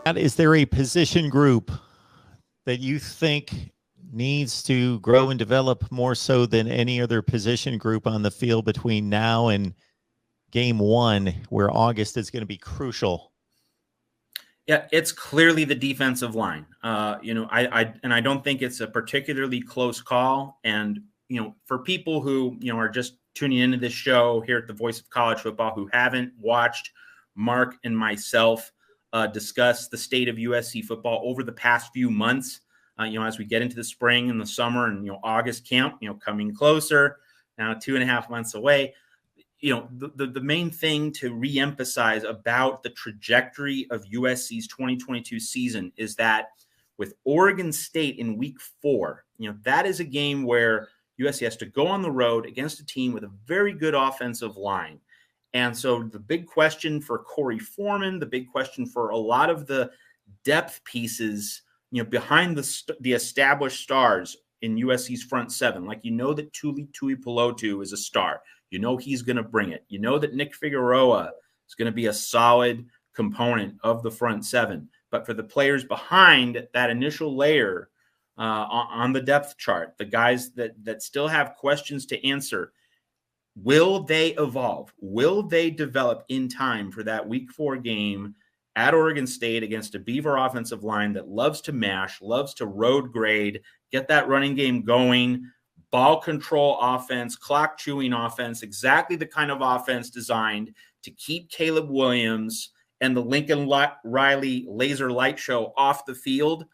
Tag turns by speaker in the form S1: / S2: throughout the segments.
S1: Is there a position group that you think needs to grow and develop more so than any other position group on the field between now and game one, where August is going to be crucial?
S2: Yeah, it's clearly the defensive line. I don't think it's a particularly close call. And, for people who, are just tuning into this show here at the Voice of College Football, who haven't watched Mark and myself discuss the state of USC football over the past few months, as we get into the spring and the summer and, August camp, coming closer, now 2.5 months away. The main thing to reemphasize about the trajectory of USC's 2022 season is that with Oregon State in week 4, that is a game where USC has to go on the road against a team with a very good offensive line. And so the big question for Corey Foreman, the big question for a lot of the depth pieces, behind the established stars in USC's front seven, like that Tuli Tuipulotu is a star. He's going to bring it. That Nick Figueroa is going to be a solid component of the front seven. But for the players behind that initial layer on the depth chart, the guys that still have questions to answer, will they evolve? Will they develop in time for that week 4 game at Oregon State against a Beaver offensive line that loves to mash, loves to road grade, get that running game going, ball control offense, clock chewing offense, exactly the kind of offense designed to keep Caleb Williams and the Lincoln Riley laser light show off the field?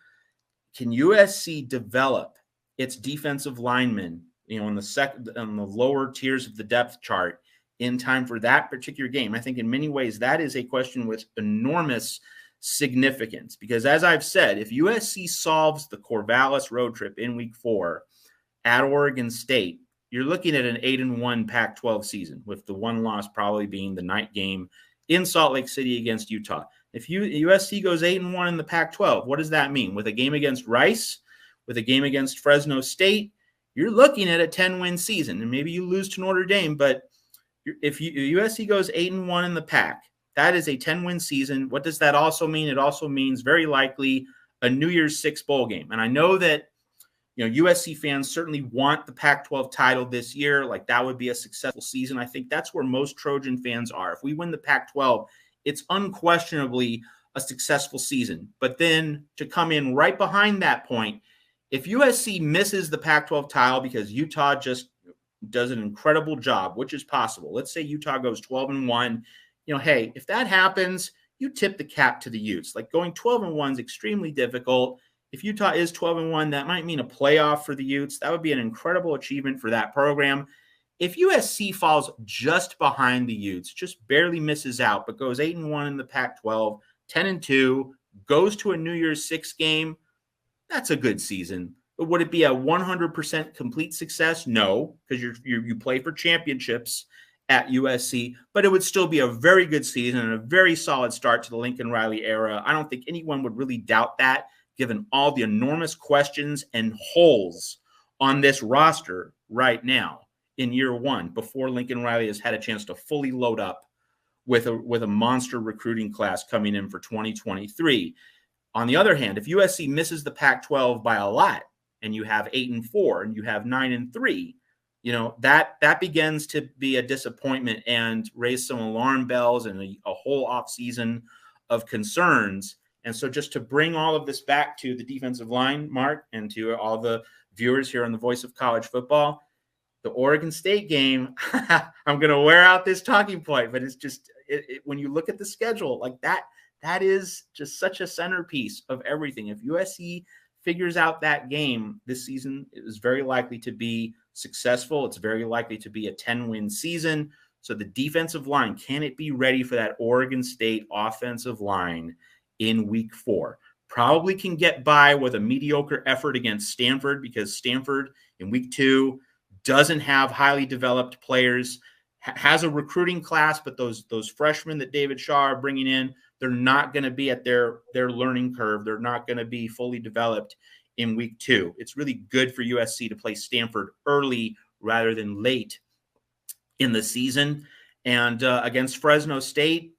S2: Can USC develop its defensive linemen, on the lower tiers of the depth chart in time for that particular game? I think in many ways that is a question with enormous significance, because as I've said, if USC solves the Corvallis road trip in week 4 at Oregon State, you're looking at an 8-1 Pac-12 season, with the one loss probably being the night game in Salt Lake City against Utah. If USC goes 8-1 in the Pac-12, what does that mean? With a game against Rice, with a game against Fresno State, you're looking at a 10-win season, and maybe you lose to Notre Dame, but if USC goes 8-1 in the Pac, that is a 10-win season. What does that also mean? It also means very likely a New Year's Six bowl game. And I know that USC fans certainly want the Pac-12 title this year. Like, that would be a successful season. I think that's where most Trojan fans are. If we win the Pac-12, it's unquestionably a successful season. But then to come in right behind that point, if USC misses the Pac-12 title because Utah just does an incredible job, which is possible. Let's say Utah goes 12-1. Hey, if that happens, you tip the cap to the Utes. Like, going 12-1 is extremely difficult. If Utah is 12-1, that might mean a playoff for the Utes. That would be an incredible achievement for that program. If USC falls just behind the Utes, just barely misses out, but goes 8-1 in the Pac-12, 10-2, goes to a New Year's Six game, that's a good season. But would it be a 100% complete success? No, because you play for championships at USC, but it would still be a very good season and a very solid start to the Lincoln Riley era. I don't think anyone would really doubt that, given all the enormous questions and holes on this roster right now in year 1, before Lincoln Riley has had a chance to fully load up with a monster recruiting class coming in for 2023. On the other hand, if USC misses the Pac-12 by a lot, and you have 8-4 and you have 9-3, that begins to be a disappointment and raise some alarm bells and a whole offseason of concerns. And so, just to bring all of this back to the defensive line, Mark, and to all the viewers here on the Voice of College Football, the Oregon State game, I'm going to wear out this talking point, but it's just, when you look at the schedule like that, that is just such a centerpiece of everything. If USC figures out that game this season, it is very likely to be successful. It's very likely to be a 10-win season. So the defensive line, can it be ready for that Oregon State offensive line in week 4? Probably can get by with a mediocre effort against Stanford, because Stanford in week 2 doesn't have highly developed players, has a recruiting class, but those freshmen that David Shaw are bringing in, they're not going to be at their learning curve. They're not going to be fully developed in week 2. It's really good for USC to play Stanford early rather than late in the season. And against Fresno State,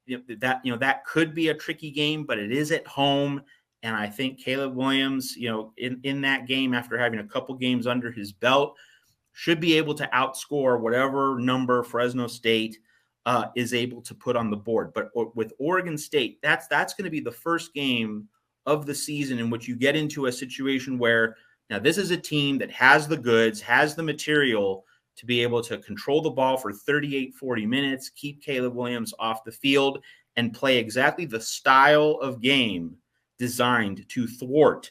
S2: that could be a tricky game, but it is at home. And I think Caleb Williams, in that game, after having a couple games under his belt, should be able to outscore whatever number Fresno State is able to put on the board. But with Oregon State, that's going to be the first game of the season in which you get into a situation where now this is a team that has the goods, has the material to be able to control the ball for 38, 40 minutes, keep Caleb Williams off the field, and play exactly the style of game designed to thwart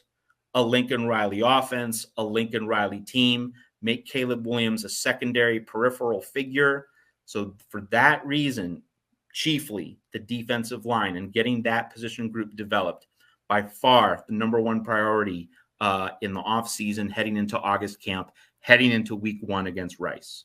S2: a Lincoln Riley offense, a Lincoln Riley team, make Caleb Williams a secondary peripheral figure. So for that reason, chiefly the defensive line and getting that position group developed, by far the number one priority in the offseason, heading into August camp, heading into week 1 against Rice.